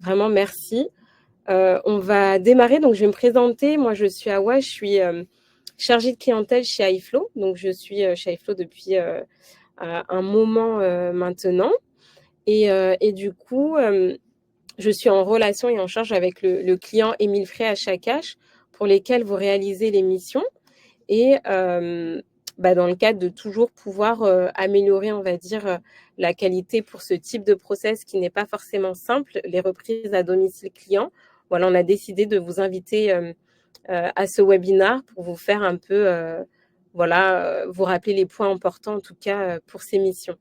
Vraiment merci. On va démarrer, donc je vais me présenter. Moi, je suis Awa, je suis chargée de clientèle chez iFlow. Donc, je suis chez iFlow depuis un moment maintenant. Et du coup, je suis en relation et en charge avec le client Émile Frey à Chakash pour lesquels vous réalisez les missions. Et dans le cadre de toujours pouvoir améliorer, on va dire, la qualité pour ce type de process qui n'est pas forcément simple, les reprises à domicile client. Voilà, on a décidé de vous inviter à ce webinaire pour vous faire un peu, vous rappeler les points importants en tout cas pour ces missions.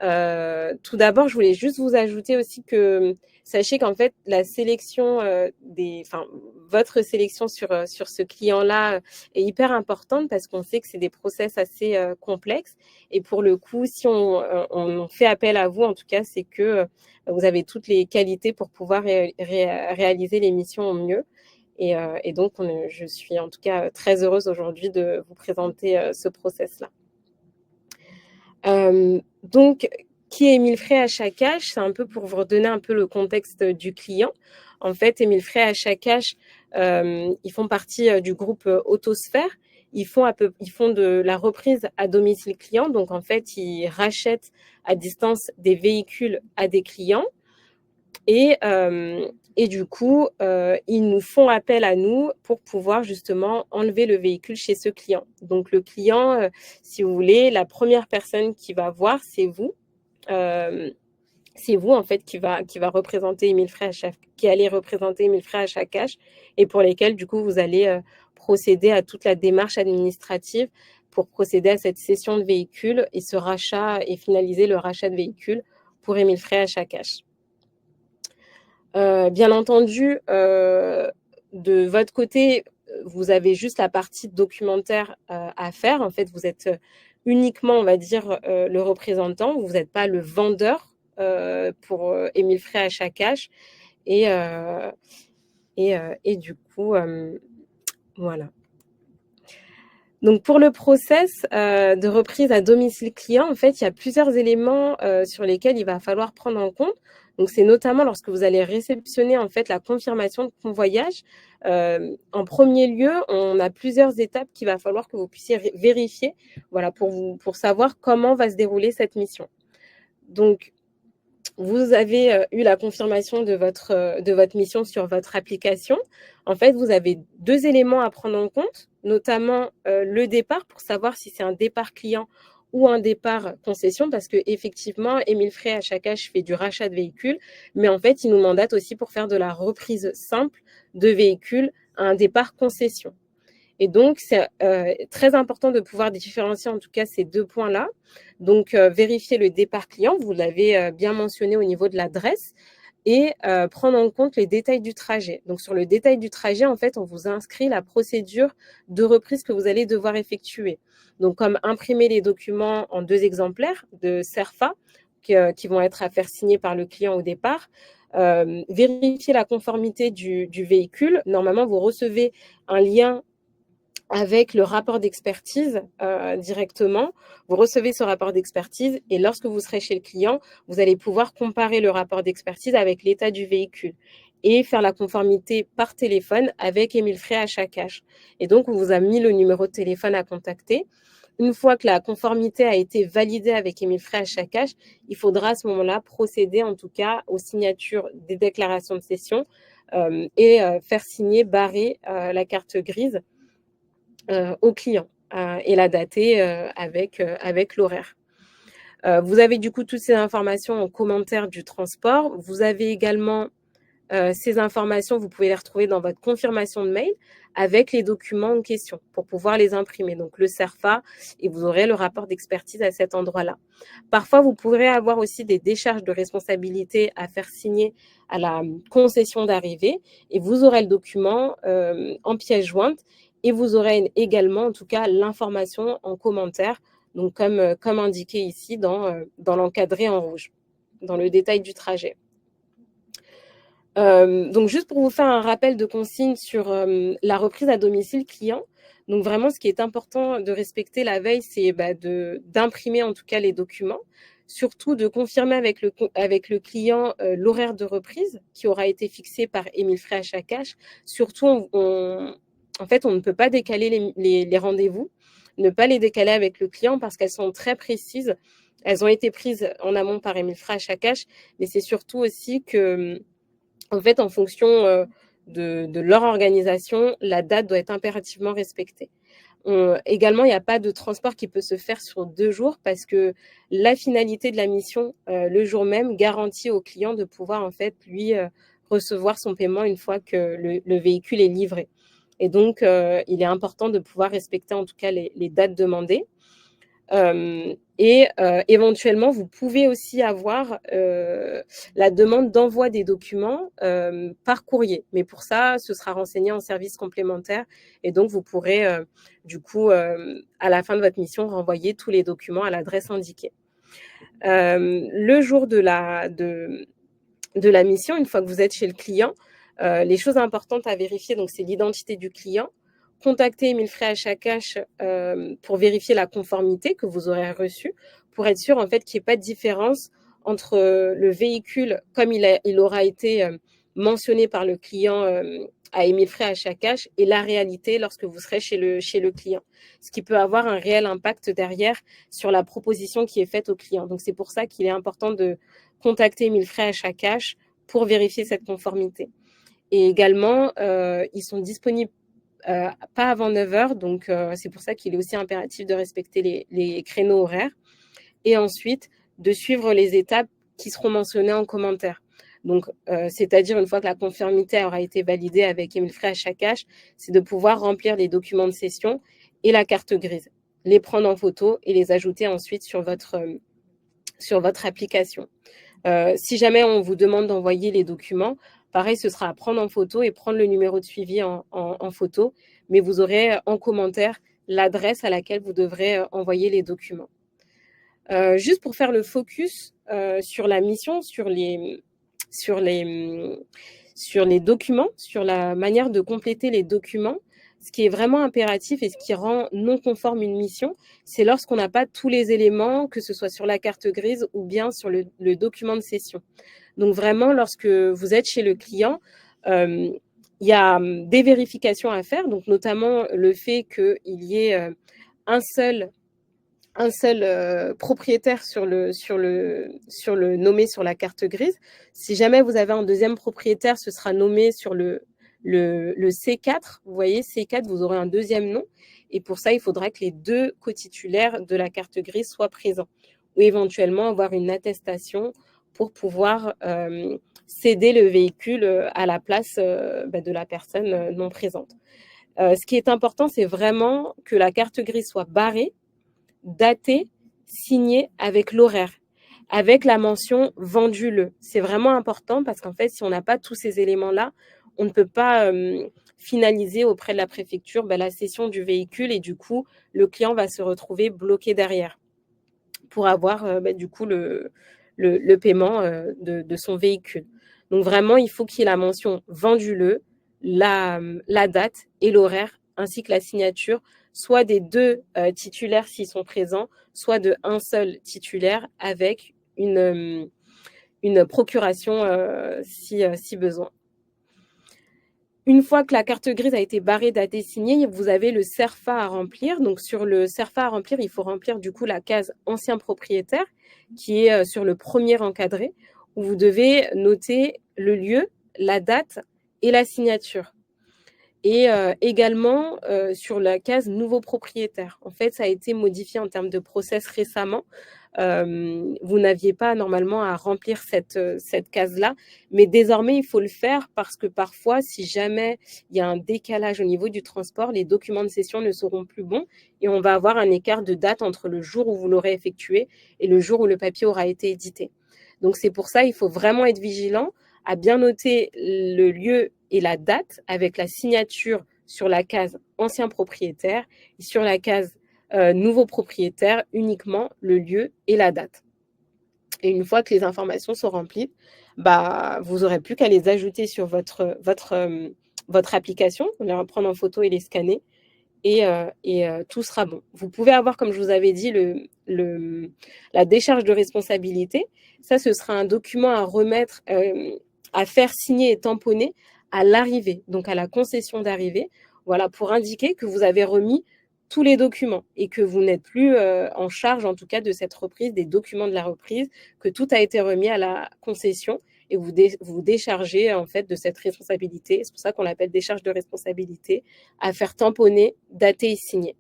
Tout d'abord, je voulais juste vous ajouter aussi que sachez qu'en fait, la sélection votre sélection sur ce client-là est hyper importante parce qu'on sait que c'est des process assez complexes. Et pour le coup, si on fait appel à vous, en tout cas, c'est que vous avez toutes les qualités pour pouvoir réaliser les missions au mieux. Et donc, je suis en tout cas très heureuse aujourd'hui de vous présenter ce process-là. Donc, qui est Émile Frey à Chakash? C'est un peu pour vous redonner un peu le contexte du client. En fait, Émile Frey à Chakash, ils font partie du groupe Autosphère. Ils font de la reprise à domicile client. Donc, en fait, ils rachètent à distance des véhicules à des clients. Et du coup, ils nous font appel à nous pour pouvoir justement enlever le véhicule chez ce client. Donc le client, si vous voulez, la première personne qui va voir, c'est vous. C'est vous en fait qui va représenter Émile Frey qui allez représenter Émile Frey à Chakash et pour lesquels du coup vous allez procéder à toute la démarche administrative pour procéder à cette cession de véhicule et ce rachat et finaliser le rachat de véhicule pour Émile Frey à Chakash. Bien entendu, de votre côté, vous avez juste la partie documentaire à faire. En fait, vous êtes uniquement, on va dire, le représentant. Vous n'êtes pas le vendeur pour Émile Frey à Chakash. Et du coup, voilà. Donc pour le process de reprise à domicile client, en fait, il y a plusieurs éléments sur lesquels il va falloir prendre en compte. Donc c'est notamment lorsque vous allez réceptionner en fait la confirmation de convoyage. En premier lieu, on a plusieurs étapes qu'il va falloir que vous puissiez vérifier, voilà, pour savoir comment va se dérouler cette mission. Donc vous avez eu la confirmation de votre mission sur votre application. En fait, vous avez deux éléments à prendre en compte, notamment le départ pour savoir si c'est un départ client ou un départ concession, parce que effectivement, Émile Frey à Chakash fait du rachat de véhicules, mais en fait, il nous mandate aussi pour faire de la reprise simple de véhicules à un départ concession. Et donc, c'est très important de pouvoir différencier en tout cas ces deux points-là. Donc, vérifier le départ client, vous l'avez bien mentionné au niveau de l'adresse, et prendre en compte les détails du trajet. Donc, sur le détail du trajet, en fait, on vous inscrit la procédure de reprise que vous allez devoir effectuer. Donc, comme imprimer les documents en 2 exemplaires de CERFA qui vont être à faire signer par le client au départ, vérifier la conformité du véhicule. Normalement, vous recevez un lien avec le rapport d'expertise directement. Vous recevez ce rapport d'expertise et lorsque vous serez chez le client, vous allez pouvoir comparer le rapport d'expertise avec l'état du véhicule et faire la conformité par téléphone avec Émile Frey à Chakash. Et donc, on vous a mis le numéro de téléphone à contacter. Une fois que la conformité a été validée avec Émile Frey à Chakash, il faudra à ce moment-là procéder en tout cas aux signatures des déclarations de cession et faire signer, barrer la carte grise au client et la dater avec l'horaire. Vous avez du coup toutes ces informations en commentaire du transport. Vous avez également ces informations, vous pouvez les retrouver dans votre confirmation de mail avec les documents en question pour pouvoir les imprimer. Donc le CERFA et vous aurez le rapport d'expertise à cet endroit-là. Parfois, vous pourrez avoir aussi des décharges de responsabilité à faire signer à la concession d'arrivée et vous aurez le document en pièce jointe et vous aurez également, en tout cas, l'information en commentaire, donc comme indiqué ici dans l'encadré en rouge, dans le détail du trajet. Donc juste pour vous faire un rappel de consignes sur la reprise à domicile client. Donc vraiment, ce qui est important de respecter la veille, c'est d'imprimer en tout cas les documents. surtout de confirmer avec le client l'horaire de reprise qui aura été fixé par Émile Frey Achakash. Surtout, en fait, on ne peut pas décaler les rendez-vous, ne pas les décaler avec le client parce qu'elles sont très précises. Elles ont été prises en amont par Émile Frey Achakash, mais c'est surtout aussi que, en fait, en fonction de leur organisation, la date doit être impérativement respectée. Également, il n'y a pas de transport qui peut se faire sur 2 jours parce que la finalité de la mission, le jour même, garantit au client de pouvoir, en fait, lui, recevoir son paiement une fois que le véhicule est livré. Et donc, il est important de pouvoir respecter en tout cas les dates demandées. Éventuellement, vous pouvez aussi avoir la demande d'envoi des documents par courrier. Mais pour ça, ce sera renseigné en service complémentaire. Et donc, vous pourrez, du coup, à la fin de votre mission, renvoyer tous les documents à l'adresse indiquée. Le jour de la mission, une fois que vous êtes chez le client, les choses importantes à vérifier, donc c'est l'identité du client. Contactez Émile Frey Achakash pour vérifier la conformité que vous aurez reçue, pour être sûr en fait qu'il n'y ait pas de différence entre le véhicule comme il aura été mentionné par le client à Émile Frey Achakash et la réalité lorsque vous serez chez le client. Ce qui peut avoir un réel impact derrière sur la proposition qui est faite au client. Donc c'est pour ça qu'il est important de contacter Émile Frey Achakash pour vérifier cette conformité. Et également, ils sont disponibles pas avant 9h, donc c'est pour ça qu'il est aussi impératif de respecter les créneaux horaires. Et ensuite, de suivre les étapes qui seront mentionnées en commentaire. Donc, c'est-à-dire une fois que la conformité aura été validée avec Émile Frey Achakash, c'est de pouvoir remplir les documents de session et la carte grise, les prendre en photo et les ajouter ensuite sur votre application. Si jamais on vous demande d'envoyer les documents, pareil, ce sera à prendre en photo et prendre le numéro de suivi en photo, mais vous aurez en commentaire l'adresse à laquelle vous devrez envoyer les documents. Juste pour faire le focus sur la mission, sur les documents, sur la manière de compléter les documents, ce qui est vraiment impératif et ce qui rend non conforme une mission, c'est lorsqu'on n'a pas tous les éléments, que ce soit sur la carte grise ou bien sur le document de session. Donc vraiment, lorsque vous êtes chez le client, il y a des vérifications à faire, donc notamment le fait qu'il y ait un seul propriétaire sur le nommé sur la carte grise. Si jamais vous avez un deuxième propriétaire, ce sera nommé sur le C4. Vous voyez, C4, vous aurez un deuxième nom. Et pour ça, il faudra que les 2 cotitulaires de la carte grise soient présents. Ou éventuellement avoir une attestation pour pouvoir céder le véhicule à la place de la personne non présente. Ce qui est important, c'est vraiment que la carte grise soit barrée, datée, signée avec l'horaire, avec la mention « vendu le ». C'est vraiment important parce qu'en fait, si on n'a pas tous ces éléments-là, on ne peut pas finaliser auprès de la préfecture la cession du véhicule et du coup, le client va se retrouver bloqué derrière pour avoir du coup le paiement de son véhicule. Donc vraiment, il faut qu'il y ait la mention « vendu le », la date et l'horaire ainsi que la signature, soit des 2 titulaires s'ils sont présents, soit de un seul titulaire avec une procuration si besoin. Une fois que la carte grise a été barrée, datée, signée, vous avez le CERFA à remplir. Donc, sur le CERFA à remplir, il faut remplir du coup la case « Ancien propriétaire » qui est sur le premier encadré où vous devez noter le lieu, la date et la signature. Et également sur la case « Nouveau propriétaire ». En fait, ça a été modifié en termes de process récemment. Vous n'aviez pas normalement à remplir cette case-là, mais désormais, il faut le faire parce que parfois, si jamais il y a un décalage au niveau du transport, les documents de cession ne seront plus bons et on va avoir un écart de date entre le jour où vous l'aurez effectué et le jour où le papier aura été édité. Donc, c'est pour ça, il faut vraiment être vigilant à bien noter le lieu et la date avec la signature sur la case « Ancien propriétaire » et sur la case nouveau propriétaire, uniquement le lieu et la date. Et une fois que les informations sont remplies, vous n'aurez plus qu'à les ajouter sur votre application, les prendre en photo et les scanner, et tout sera bon. Vous pouvez avoir, comme je vous avais dit, la décharge de responsabilité. Ça, ce sera un document à remettre, à faire signer et tamponner à l'arrivée, donc à la concession d'arrivée, voilà, pour indiquer que vous avez remis tous les documents et que vous n'êtes plus en charge, en tout cas, de cette reprise, des documents de la reprise, que tout a été remis à la concession et vous déchargez en fait de cette responsabilité. C'est pour ça qu'on l'appelle décharge de responsabilité, à faire tamponner, dater et signer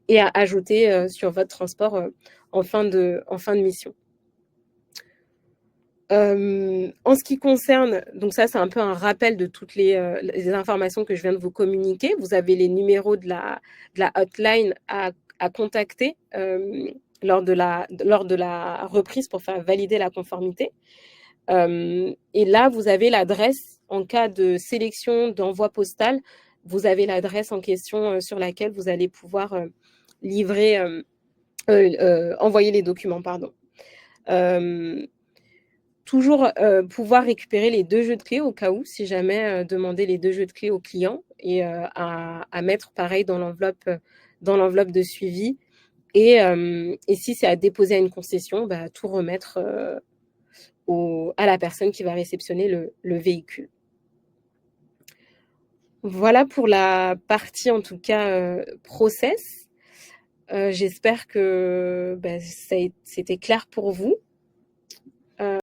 et à ajouter sur votre transport en fin de mission. En ce qui concerne, donc ça c'est un peu un rappel de toutes les informations que je viens de vous communiquer. Vous avez les numéros de la hotline à contacter lors de la reprise pour faire valider la conformité. Et là, vous avez l'adresse en cas de sélection d'envoi postal. Vous avez l'adresse en question sur laquelle vous allez pouvoir envoyer les documents, pardon. Toujours pouvoir récupérer les 2 jeux de clés au cas où, si jamais demander les 2 jeux de clés au client et à mettre pareil dans l'enveloppe de suivi. Et si c'est à déposer à une concession, bah, tout remettre à la personne qui va réceptionner le véhicule. Voilà pour la partie en tout cas process. J'espère que c'était clair pour vous.